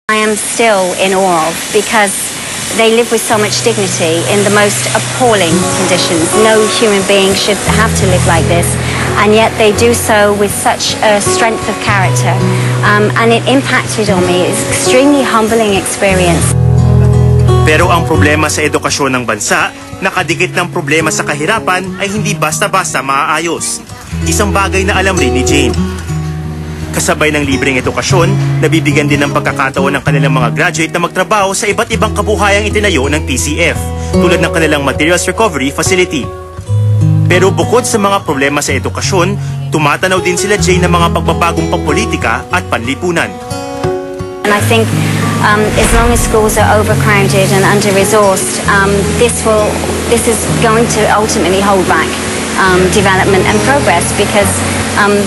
I am still in awe of, because they live with so much dignity in the most appalling conditions. No human being should have to live like this, and yet they do so with such a strength of character. And it impacted on me. It's an extremely humbling experience. Pero ang problema sa edukasyon ng bansa, nakadikit ng problema sa kahirapan, ay hindi basta-basta maaayos. Isang bagay na alam rin ni Jane. Kasabay ng libreng edukasyon, nabibigyan din ng pagkakataon ng kanilang mga graduate na magtrabaho sa iba't ibang kabuhayang itinayo ng PCF, tulad ng kanilang Materials Recovery Facility. Pero bukod sa mga problema sa edukasyon, tumatanaw din sila Jane ng mga pagbabagong pampolitika at panlipunan. And I think as long as schools are overcrowded and under-resourced, this is going to ultimately hold back development and progress, because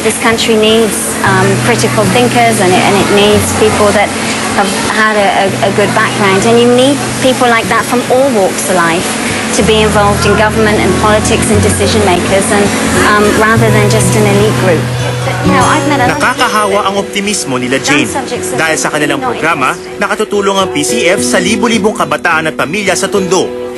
this country needs critical thinkers, and it needs people that have had a good background, and you need people like that from all walks of life to be involved in government and politics and decision makers, and rather than just an elite group. You know, I've met Nakakahawa ang optimismo nila Jane dahil sa kanilang programa nakatutulong ang PCF sa libu-libong kabataan at pamilya sa Tondo.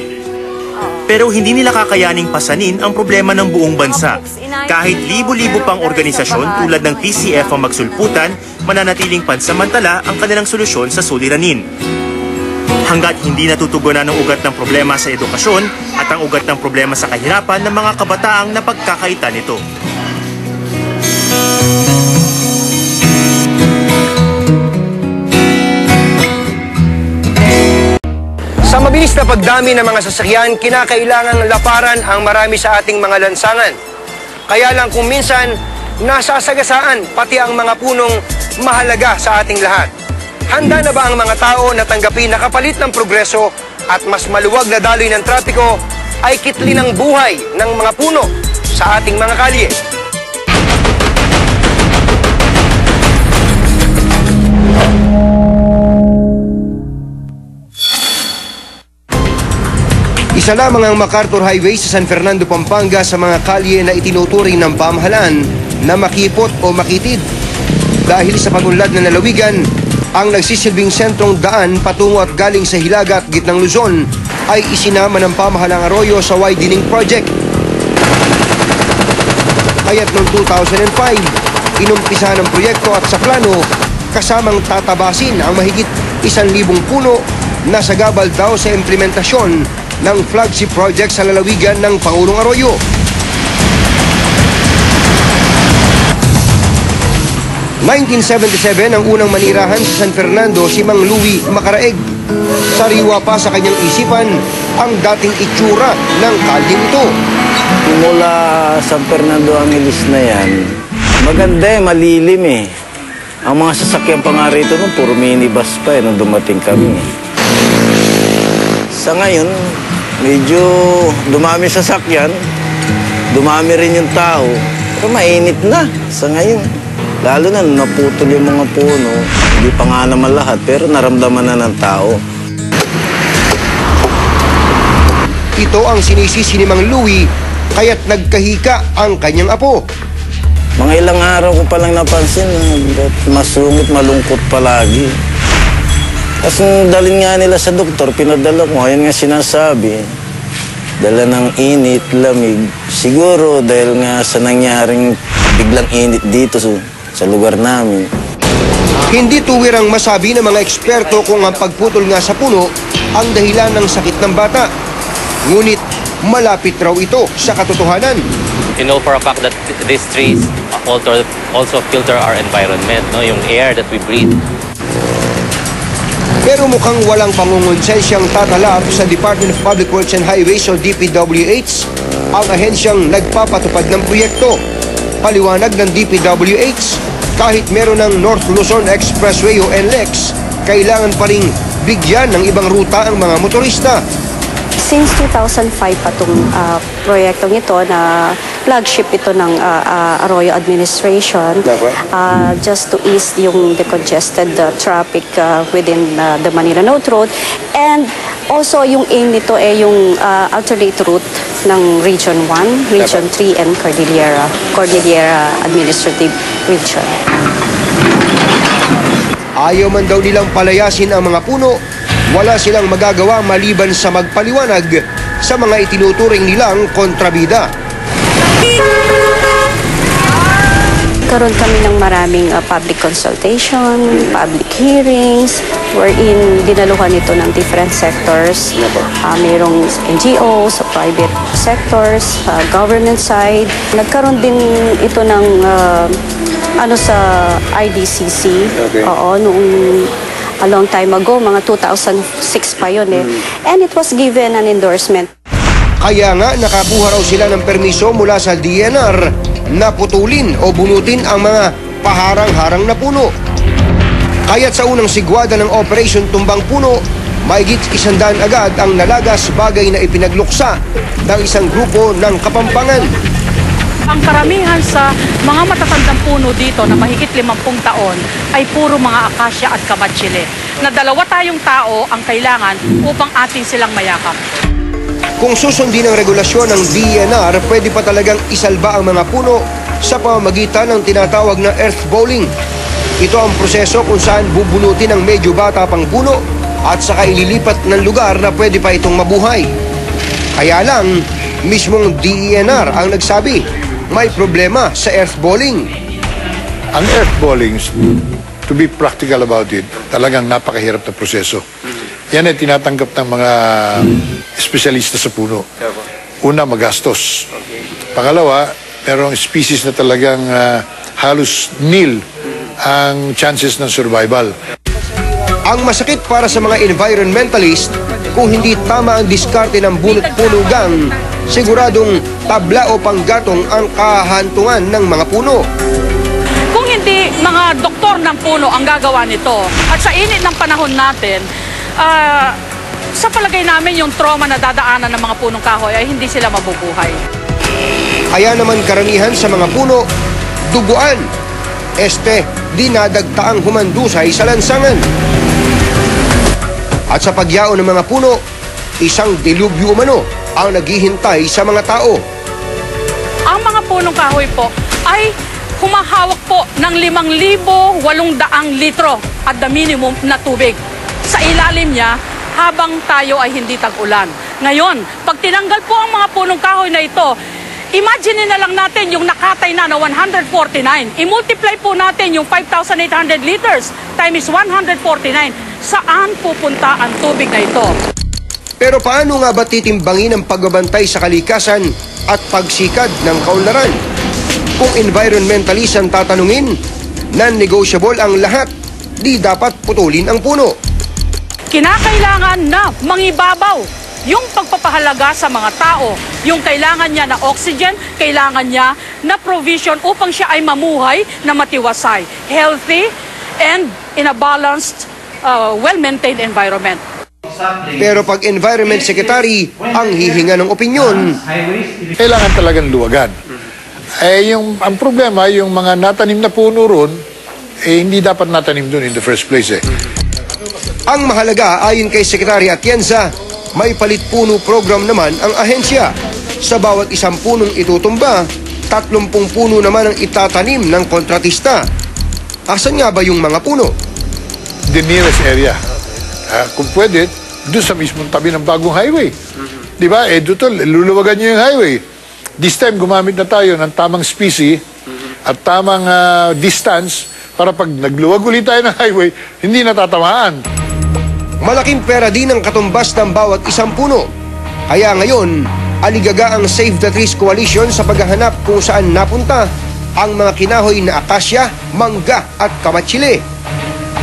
Pero hindi nila kakayaning pasanin ang problema ng buong bansa. Kahit libu-libo pang organisasyon tulad ng PCF ang magsulputan, mananatiling pansamantala ang kanilang solusyon sa suliranin. Hanggat hindi natutugunan ang ugat ng problema sa edukasyon at ang ugat ng problema sa kahirapan ng mga kabataang napagkakaitan nito. Sa mabilis na pagdami ng mga sasakyan, kinakailangang laparan ang marami sa ating mga lansangan. Kaya lang kung minsan, nasasagasaan pati ang mga punong mahalaga sa ating lahat. Handa na ba ang mga tao na tanggapin na kapalit ng progreso at mas maluwag na daloy ng trapiko ay kitli ng buhay ng mga puno sa ating mga kalye? Isa lamang ang MacArthur Highway sa San Fernando, Pampanga sa mga kalye na itinuturing ng pamahalaan na makipot o makitid. Dahil sa pagunlad na lalawigan, ang nagsisilbing sentrong daan patungo at galing sa Hilaga at Gitnang Luzon ay isinama ng pamahalang Arroyo sa widening project. Kaya't noong 2005, inumpisa ng proyekto at sa plano, kasamang tatabasin ang mahigit 1,000 puno na sagabal daw sa implementasyon ng flagship project sa lalawigan ng Pangulong Arroyo. Noong 1977 ang unang manirahan sa San Fernando si Mang Louie Macaraeg. Sariwa pa sa kanyang isipan ang dating itsura ng kalyeng ito. Mula San Fernando Angeles na yan, maganda malilim eh. Ang mga sasakyan pa nga rito nung puro minibus pa nung dumating kami. Sa ngayon, medyo dumami sasakyan, dumami rin yung tao, pero mainit na sa ngayon. Lalo na naputol yung mga puno, hindi pa nga naman lahat, pero naramdaman na ng tao. Ito ang sinisisi ni Mang Louie, kaya't nagkahika ang kanyang apo. Mga ilang araw ko palang napansin, masungit, malungkot palagi. Kasi dalhin nga nila sa doktor, pinadala ko, ayan nga sinasabi, dala ng init, lamig. Siguro dahil nga sa nangyaring biglang init dito sa lugar namin. Hindi tuwirang masabi ng mga eksperto kung ang pagputol nga sa puno ang dahilan ng sakit ng bata. Ngunit malapit raw ito sa katotohanan. You know for a fact that these trees also filter our environment, no? Yung air that we breathe. Pero mukhang walang pangungonsensyang tatalab sa Department of Public Works and Highways o DPWH ang ahensyang nagpapatupad ng proyekto. Paliwanag ng DPWH, kahit meron ng North Luzon Expressway o NLEX, kailangan pa ring bigyan ng ibang ruta ang mga motorista. Since 2005 pa itong proyektong ito na flagship ito ng Arroyo Administration, just to ease yung decongested traffic within the Manila North Road. And also yung aim nito ay yung alternate route ng Region 1, Region 3, and Cordillera Administrative Region. Ayaw man daw nilang palayasin ang mga puno, wala silang magagawa maliban sa magpaliwanag sa mga itinuturing nilang kontrabida. Karoon kami ng maraming public consultation, public hearings, wherein dinaluhan ito ng different sectors. Mayroong NGOs, private sectors, government side. Nagkaroon din ito ng sa IDCC. Oo, noong a long time ago, mga 2006 pa yun eh. And it was given an endorsement. Kaya nga nakakuha raw sila ng permiso mula sa DNR na putulin o bunutin ang mga paharang-harang na puno. Kaya't sa unang sigwada ng Operation Tumbang Puno, mahigit 100 agad ang nalagas, bagay na ipinagluksa ng isang grupo ng Kapampangan. Ang karamihan sa mga matatandang puno dito na mahigit 50 taon ay puro mga akasya at kamatsili, na dalawa tayong tao ang kailangan upang atin silang mayakap. Kung susundin ang regulasyon ng DNR, pwede pa talagang isalba ang mga puno sa pamamagitan ng tinatawag na earth bowling. Ito ang proseso kung saan bubunutin ang medyo bata pang puno at saka ililipat ng lugar na pwede pa itong mabuhay. Kaya lang, mismong DNR ang nagsabi, may problema sa earth bowling. Ang earth bowling, to be practical about it, talagang napakahirap na proseso. Yan ay tinatanggap ng mga espesyalista sa puno. Una, magastos. Pangalawa, merong species na talagang halos nil ang chances ng survival. Ang masakit para sa mga environmentalist, kung hindi tama ang diskarte ng bunot puno gang, siguradong tabla o panggatong ang kahantungan ng mga puno. Kung hindi mga doktor ng puno ang gagawa nito, at sa init ng panahon natin, sa palagay namin yung trauma na dadaanan ng mga punong kahoy ay hindi sila mabubuhay. Kaya naman karamihan sa mga puno, duguan. Dinadagtaang humandusay sa lansangan. At sa pagyaon ng mga puno, isang dilubyo umano ang naghihintay sa mga tao. Ang mga punong kahoy po ay humahawak po ng 5,800 litro at the minimum na tubig sa ilalim niya habang tayo ay hindi tag-ulan. Ngayon, pag tinanggal po ang mga punong kahoy na ito, imagine na lang natin yung nakatay na 149. I-multiply po natin yung 5,800 liters times 149. Saan pupunta ang tubig na ito? Pero paano nga ba titimbangin ang pagbabantay sa kalikasan at pagsikad ng kaunlaran? Kung environmentalist ang tatanungin, non-negotiable ang lahat, di dapat putulin ang puno. Kinakailangan na mangibabaw yung pagpapahalaga sa mga tao. Yung kailangan niya na oxygen, kailangan niya na provision upang siya ay mamuhay na matiwasay, healthy, and in a balanced, well-maintained environment. Pero pag Environment Secretary ang hihinga ng opinyon, Kailangan talagang luwagan. Ang problema, yung mga natanim na puno ron, hindi dapat natanim doon in the first place. ang mahalaga ayon kay Secretary Atienza, may palit puno program naman ang ahensya. Sa bawat isang punong itutumba, 30 puno naman ang itatanim ng kontratista. Asan nga ba yung mga puno? The nearest area. Kung pwede, doon sa mismong tabi ng bagong highway. Di ba? Doon luluwagan nyo yung highway. This time, gumamit na tayo ng tamang species at tamang distance para pag nagluwag ulit tayo ng highway, hindi natatamaan. Malaking pera din ang katumbas ng bawat isang puno. Kaya ngayon, aligaga ang Save the Trees Coalition sa paghahanap kung saan napunta ang mga kinahoy na akasya, mangga at kamatsili.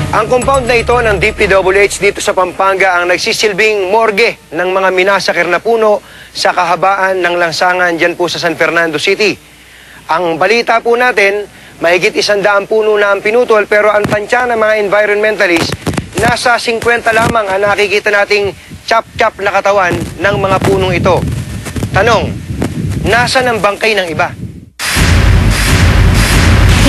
Ang compound na ito ng DPWH dito sa Pampanga ang nagsisilbing morgue ng mga minasakir na puno sa kahabaan ng lansangan dyan po sa San Fernando City. Ang balita po natin, mahigit 100 puno na ang pinutol, pero ang tansya ng mga environmentalists, nasa 50 lamang ang nakikita nating chop-chop na katawan ng mga punong ito. Tanong, nasa ng bangkay ng iba?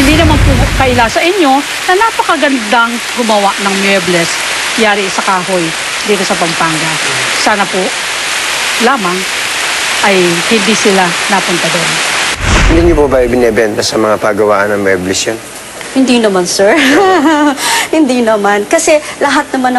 Hindi naman po kaila sa inyo na napakagandang gumawa ng muebles yari sa kahoy dito sa Pampanga. Sana po lamang ay hindi sila napunta doon. Hindi niyo po ba ibinebenta sa mga pagawaan ng muebles yan? Hindi naman, sir. Hindi naman. Kasi lahat naman ng